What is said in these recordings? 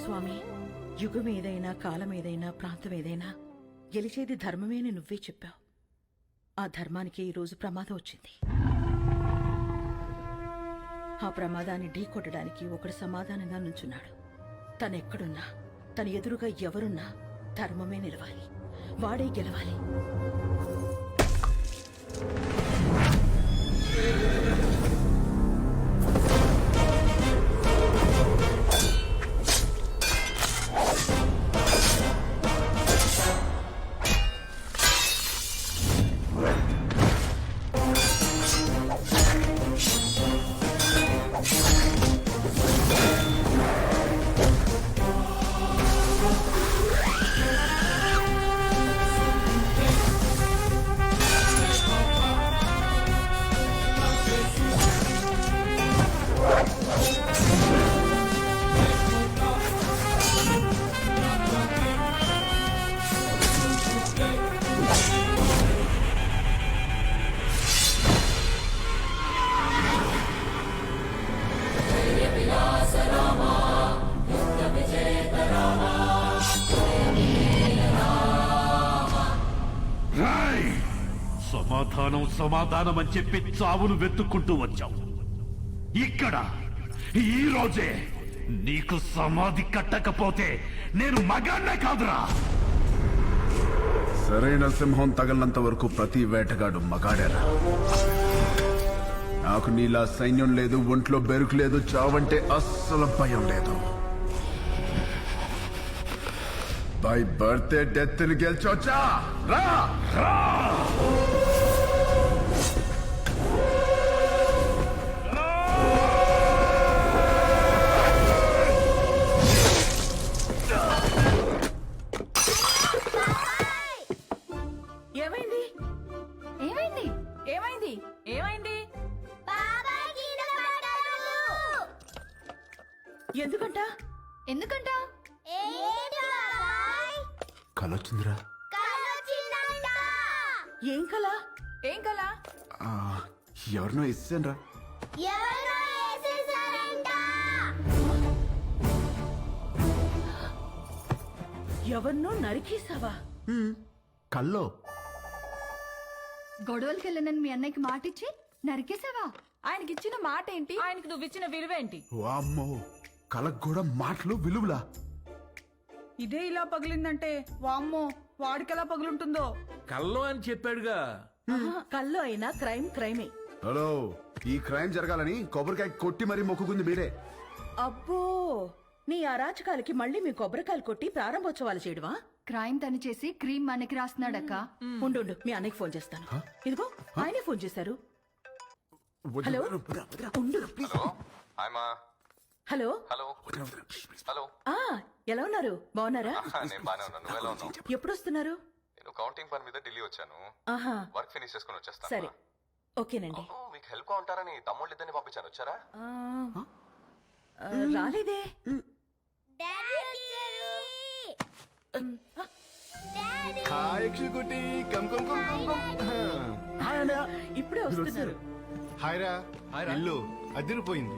స్వామి, యుగం ఏదైనా, కాలం ఏదైనా, ప్రాంతం ఏదైనా గెలిచేది ధర్మమే అని నువ్వే చెప్పావు. ఆ ధర్మానికి ఈరోజు ప్రమాదం వచ్చింది. ఆ ప్రమాదాన్ని ఢీకొట్టడానికి ఒకడు సమాధానంగా నుంచున్నాడు. తనెక్కడున్నా, తన ఎదురుగా ఎవరున్నా ధర్మమే నిలవాలి, వాడే గెలవాలి. సమాధానం సమాధానం అని చెప్పి చావును వెతుక్కుంటూ వచ్చావు. ఇక్కడ ఈ రోజే నీకు సమాధి కట్టకపోతే నేను మగాన్నే కాదురా. సరైన సింహం తగలనంత వరకు ప్రతి వేటగాడు మగాడేరా. నాకు నీలా సైన్యం లేదు, ఒంట్లో బెరుకు లేదు, చావంటే అస్సలు భయం లేదు. బై బర్త్డే డెత్ ని గెలిచొచ్చా రా రా. ఏమైంది? ఏమైంది? ఏమైంది? ఏమైంది? ఎందుకంట? ఎందుకంట? కలొచ్చిందిరా. ఏం కల? ఏం కలా? ఎవరినో ఇస్తానరా. ఎవరినో నరికేసావా? కల్లో గొడవలకి వెళ్ళనని మీ అన్నయ్యకి మాటిచ్చి నరికేసావా? ఆయనకిచ్చిన మాట ఏంటి, ఆయనకి నువ్విచ్చిన విలువేంటి? వామ్మో, కలకు కూడా మాటలు విలువలా. ఇదే ఇలా పగిలిందంటే వామ్మో వాడికెలా పగులుంటుందో. కల్లో అని చెప్పాడుగా. కల్లో అయినా క్రైమ్ క్రైమే. హలో, ఈ క్రైమ్ జరగాలని కొబ్బరికాయ కొట్టి మరీ మొక్కుకుంది మీరే. అబ్బో, నీ అరాచకాలకి మళ్ళీ మీ కొబ్బరికాయలు కొట్టి ప్రారంభోత్సవాలు చేయడమా? క్రైమ్ తను చేసి క్రీమ్ మనకి రాస్తున్నాడక్క. ఉండు, మీ అన్నయ్యకి ఫోన్ చేస్తాను. ఇదిగో ఆయనే ఫోన్ చేశారు. హలో, ఉండు ప్లీజ్. హలో హలో హలో ఆ, ఎలా ఉన్నారు? బాగున్నారా? నేను బానే ఉన్నాను. నువ్వు ఎలా ఉన్నావు? ఎప్పుడు వస్తున్నారు? నేను కౌంటింగ్ పని మీద ఢిల్లీ వచ్చాను. ఆహా, వర్క్ ఫినిష్ చేసుకుని వచ్చేస్తాను. సరే, ఓకేనండి. అవును, మీకు హెల్ప్ గా ఉంటారని తమ్ముళ్ళు ఇద్దరిని పంపించాను. వచ్చారా? రాలేదే. ఇప్పుడే వస్తున్నారు. హాయ్రా. ఇల్లు అదిరిపోయింది.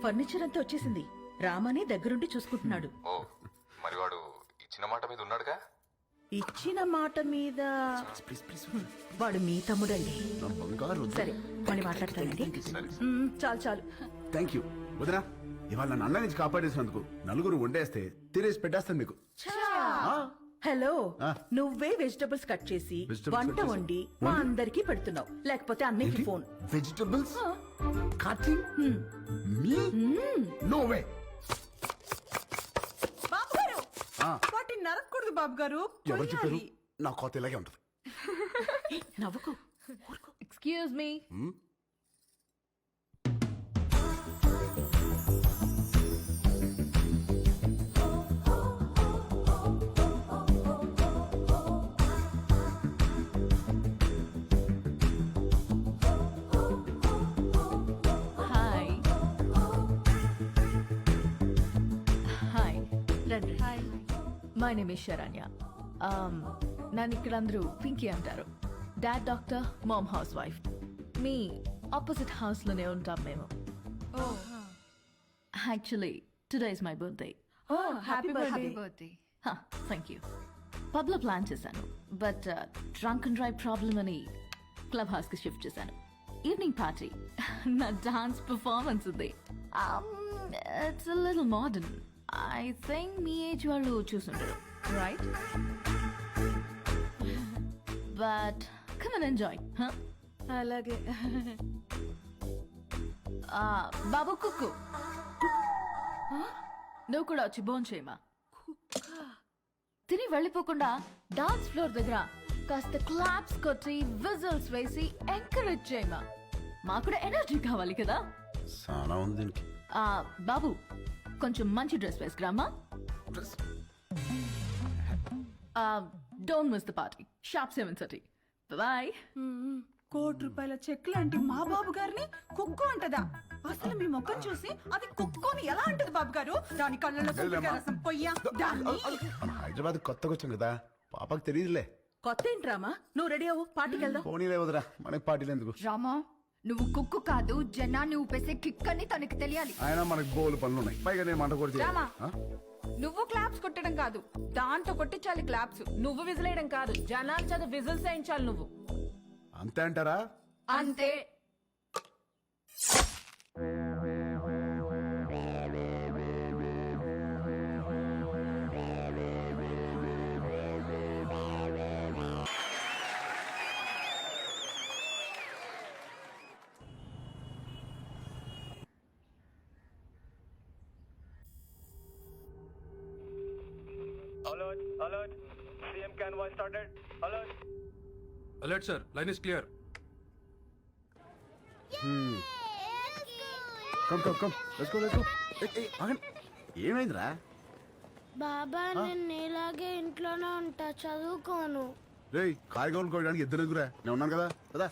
ఫర్నిచర్ అంతా వచ్చేసింది. రామని దగ్గరుండి చూసుకుంటున్నాడు. ఓ, మరి వాడు ఇచ్చిన మాట మీద ఉన్నాడుగా? ఇచ్చిన మాట మీద వాడు మీ తమ్ముడండి. సరే, మళ్ళీ మాట్లాడతానండి. చాలు చాలు. థ్యాంక్ యూ వదినా. ఇవాళ నన్ను అన్న నుంచి కాపాడేసినందుకు నలుగురు వండేస్తే తినేసి పెట్టేస్తాను మీకు. హలో, నువ్వే వెజిటబుల్స్ కట్ చేసి వంట వండి మా అందరికి పెడుతున్నావు. లేకపోతే అన్నయ్యకి ఫోన్. వెజిటబుల్స్ కటింగ్ మీ నో వే. బాబు గారు, వాటిని నరకూడదు బాబు గారు. ఎవరు చెప్పారు? నా కోత ఇలాగే ఉంటుంది. నవ్వుకు. Excuse me. My name is Sharanya. నన్ను ఇక్కడ అందరూ పింకీ అంటారు. Dad doctor, mom housewife. మీ ఆపోజిట్ హౌస్ లోనే ఉంటాం మేము. Actually today is my birthday. Happy happy birthday thank you పబ్లో ప్లాన్ చేశాను but drunk and drive problem అని క్లబ్ హౌస్కి షిఫ్ట్ చేశాను ఈవినింగ్ పార్టీ నా డాన్స్ పర్ఫార్మెన్స్ ఉంది it's little modern I think మీ ఏజ్ వాళ్ళు చూసుంటారు right but come and enjoy అలాగే బాబు కుక్కు నువ్వు కూడా వచ్చి బోన్ చేయమా తిని వెళ్ళిపోకుండా డాన్స్ ఫ్లోర్ దగ్గర కాస్త క్లాప్స్ కొట్టి విజిల్స్ వేసి ఎంకరేజ్ చేయమా మాకు కూడా ఎనర్జీ కావాలి కదా చాలా ఉంది దీనికి బాబు కొంచెం మంచి డ్రెస్ వేసుకురామా don't miss the party sharp 7:30 boy ₹1,00,00,000 cheque లాంటి మా బాబు గారిని కుక్కు అంటదా అసలు మీ ముఖం చూసి అది కుక్కుని ఎలా అంటది బాబు గారు దాని కళ్ళలో కుక్కగా రసం పొయ్యా దాన్ని మన హైదరాబాద్ కొత్తగా వచ్చాం కదా పాపకు తెలియదులే. కొత్త ఏంట్రామా నువ్వు రెడీ అవ్వు పార్టీకి వెళ్దాం పోనీలే వదరా మనకి పార్టీలు ఎందుకు. రామా నువ్వు కుక్కు కాదు జనాన్ని ఊపేసే కిక్ అని తనకి తెలియాలి. ఆయన మనకి బోలు పనులు ఉన్నాయి పైగా నేను మంట కొడితే రామా నువ్వు క్లాప్స్ కొట్టడం కాదు దాంతో కొట్టించాలి క్లాప్స్ నువ్వు విజిలేయడం కాదు జనాలు చదువు విజిల్స్ వేయించాలి నువ్వు అంతే అంటారా? అంతే Alert. CM convoy started. Alert. Alert sir line is clear. Come let's go. ఏమైందిరా? బాబా నేను నీలాగే ఇంట్లోనే ఉంటా చదువుకోను. రేయ్ కాయగూరలు కోయడానికి ఇద్దరు ఎదురా నేను ఉన్నాను కదా కదా.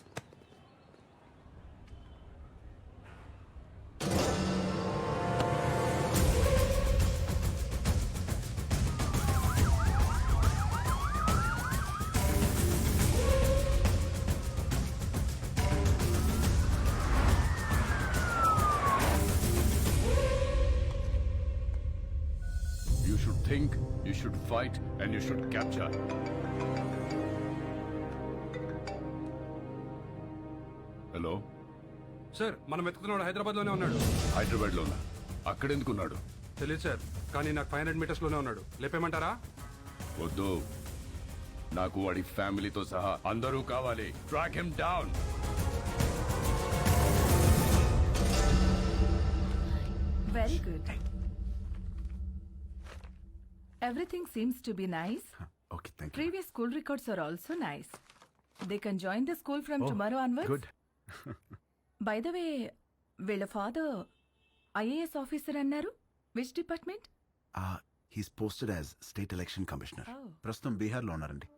You should think, you should fight, and you should capture. Hello sir మనం వెతుకుతున్నాడు హైదరాబాద్ లోనే ఉన్నాడు. హైదరాబాద్ లోనా? అక్కడెందుకున్నాడు? తెలియదు సార్ కానీ నాకు 500 మీటర్స్ లోనే ఉన్నాడు. లేపేమంటారా? వద్దు, నాకు వాడి ఫ్యామిలీతో సహా అందరూ కావాలి. Track him down. Very good Everything seems to be nice. Okay thank you. Previous school records are also nice. They can join the school from tomorrow onwards. Good. By the way, వీళ్ళ father IAS officer అన్నారు. Which department? He's posted as state election commissioner. ప్రస్తుతం బీహార్ లో ఉన్నారండి.